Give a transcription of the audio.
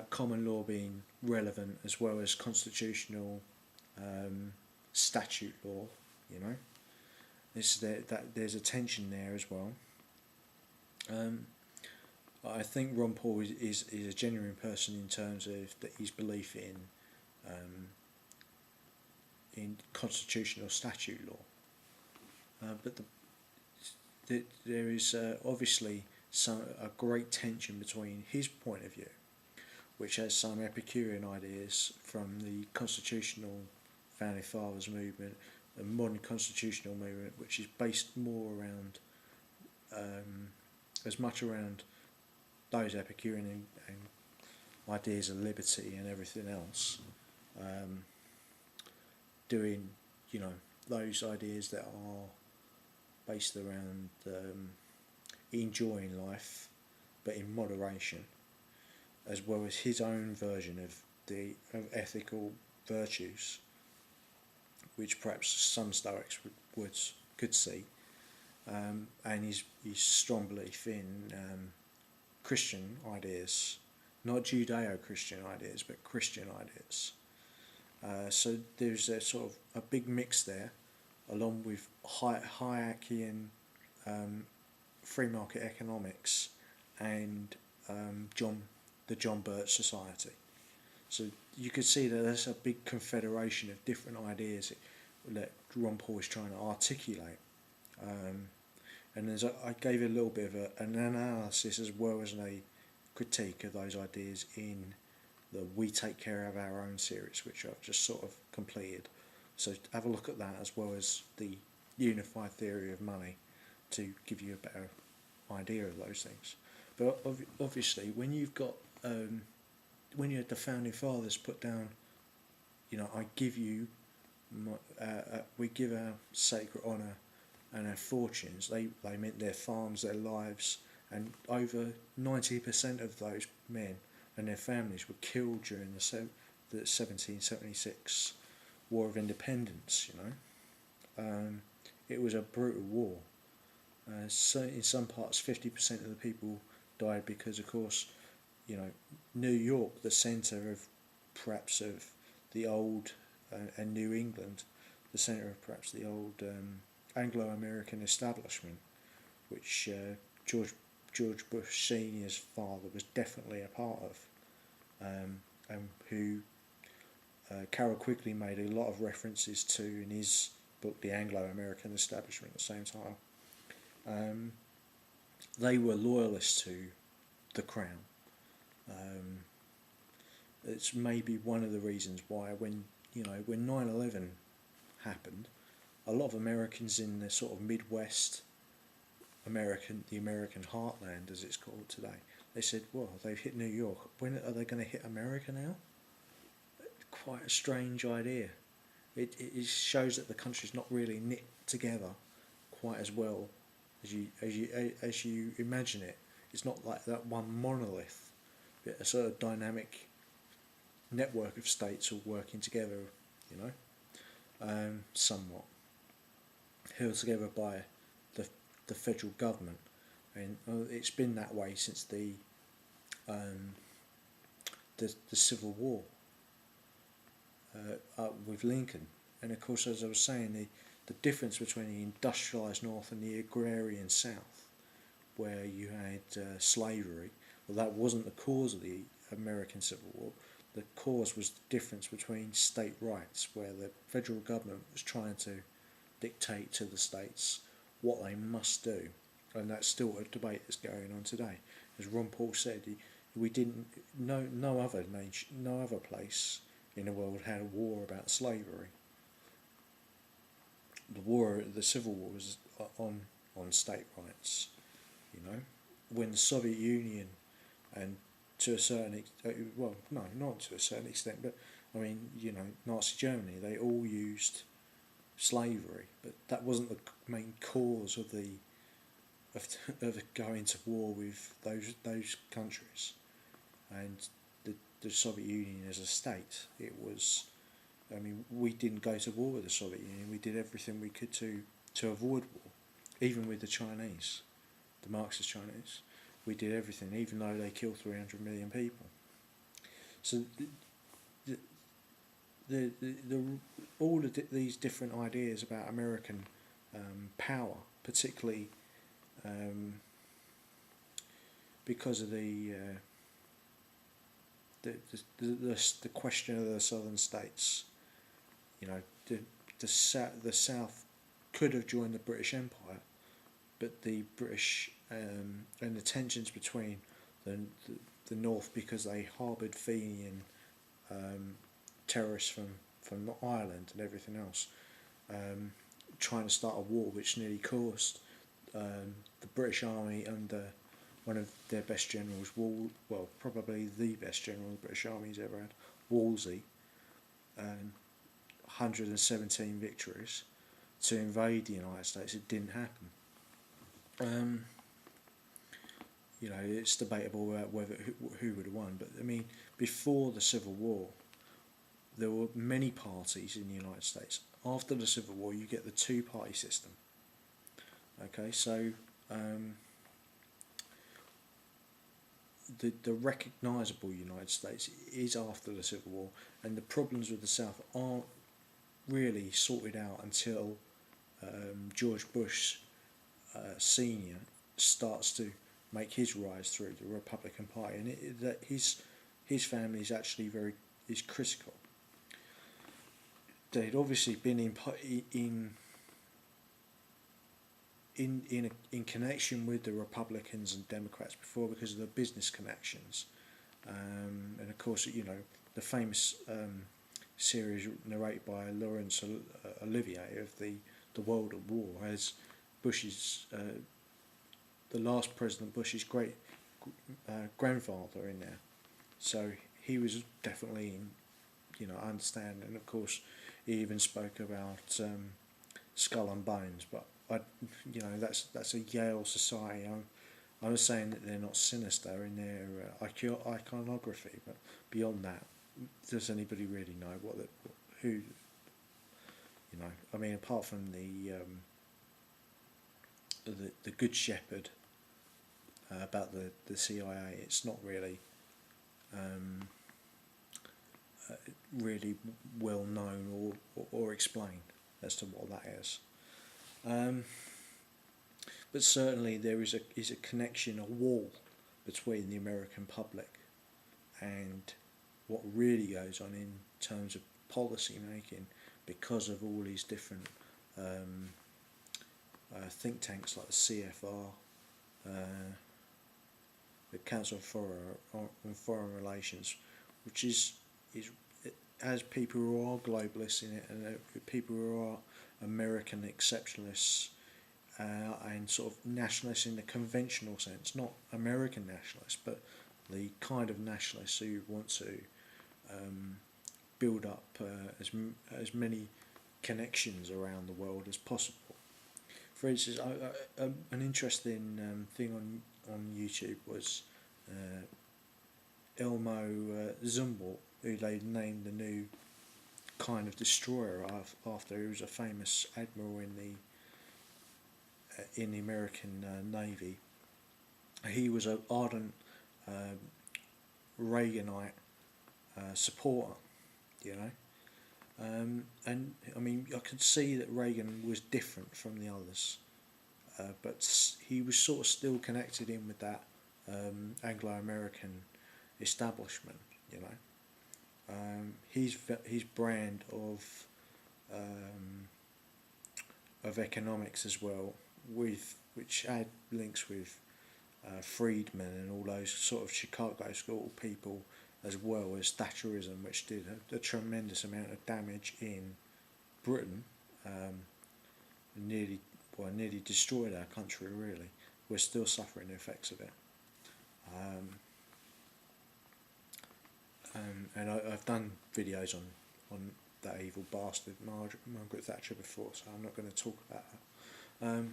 common law being relevant as well as constitutional statute law. You know, there's a tension there as well. I think Ron Paul is a genuine person in terms of his belief in constitutional statute law, but there is obviously a great tension between his point of view, which has some Epicurean ideas from the constitutional founding fathers movement, the modern constitutional movement, which is based more around as much around those Epicurean and ideas of liberty and everything else, doing, you know, those ideas that are based around enjoying life but in moderation, as well as his own version of ethical virtues, which perhaps some Stoics could see, and his strong belief in Christian ideas, not Judeo-Christian ideas, but Christian ideas. So there's a sort of a big mix there, along with Hayekian free market economics and the John Birch Society. So you could see that there's a big confederation of different ideas that Ron Paul is trying to articulate. And as I gave a little bit of an analysis as well as a critique of those ideas in the We Take Care of Our Own series, which I've just sort of completed. So have a look at that, as well as the unified theory of money, to give you a better idea of those things. But obviously, when you've got when you had the founding fathers put down, you know, I give you, we give our sacred honour and our fortunes. They meant their farms, their lives, and over 90% of those men and their families were killed during the 1776 War of Independence. You know, it was a brutal war. So in some parts, 50% of the people died because, of course, you know, New York, the centre of perhaps of the old, and New England, the centre of perhaps the old Anglo-American establishment, which George Bush Senior's father was definitely a part of, and who Carroll Quigley made a lot of references to in his book, The Anglo-American Establishment, at the same time. They were loyalists to the crown. It's maybe one of the reasons why when 9/11 happened, a lot of Americans in the sort of Midwest, the American heartland as it's called today, they said, well, they've hit New York, when are they going to hit America now? Quite a strange idea. It shows that the country's not really knit together quite as well as you imagine it. It's not like that one monolith, but a sort of dynamic network of states all working together, you know, somewhat held together by the federal government, and it's been that way since the Civil War with Lincoln. And of course, as I was saying, the difference between the industrialised North and the agrarian South, where you had slavery, well, that wasn't the cause of the American Civil War. The cause was the difference between state rights, where the federal government was trying to dictate to the states what they must do, and that's still a debate that's going on today. As Ron Paul said, no other place in the world had a war about slavery. The Civil War was on state rights. You know, when the Soviet Union, and to a certain extent, well, no, not to a certain extent, but I mean, you know, Nazi Germany, they all used slavery, but that wasn't the main cause of going to war with those countries. And the Soviet Union as a state, it was, I mean, we didn't go to war with the Soviet Union. We did everything we could to avoid war, even with the Chinese, the Marxist Chinese. We did everything, even though they killed 300 million people. So all of these different ideas about American power, particularly because of the question of the southern states, you know, the South could have joined the British Empire, but the British and the tensions between the North, because they harboured Fenian terrorists from Ireland and everything else, trying to start a war which nearly caused the British Army under one of their best generals, probably the best general the British Army's ever had, Wolsey, 117 victories to invade the United States. It didn't happen. You know, it's debatable about who would have won, but I mean, before the Civil War, there were many parties in the United States. After the Civil War, you get the two-party system. Okay, so the recognisable United States is after the Civil War, and the problems with the South aren't really sorted out until George Bush Senior starts to make his rise through the Republican Party, and that his family is actually is critical. They'd obviously been in connection with the Republicans and Democrats before because of the business connections, and of course, you know, the famous series narrated by Laurence Olivier of the World at War has Bush's the last President Bush's great grandfather in there, so he was definitely in, you know, understand, and of course he even spoke about Skull and Bones, but you know, that's a Yale society. I was saying that they're not sinister in their iconography, but beyond that, does anybody really know who? You know, I mean, apart from the Good Shepherd about the CIA, it's not really really well known or explained as to what that is. But certainly there is a connection, a wall between the American public and what really goes on in terms of policy making, because of all these different think tanks like the CFR, the Council on Foreign Relations, which is it has people who are globalists in it, and people who are American exceptionalists and sort of nationalists in the conventional sense, not American nationalists, but the kind of nationalists who want to build up as many connections around the world as possible. For instance, an interesting thing on YouTube was Elmo Zumwalt, who they named the new kind of destroyer after. He was a famous admiral in the American Navy. He was an ardent Reaganite supporter, you know, and I mean, I could see that Reagan was different from the others, but he was sort of still connected in with that Anglo-American establishment, you know. His brand of economics as well, which had links with Friedman and all those sort of Chicago school people, as well as Thatcherism, which did a tremendous amount of damage in Britain, nearly destroyed our country. Really, we're still suffering the effects of it. And I've done videos on that evil bastard Margaret Thatcher before, so I'm not going to talk about her.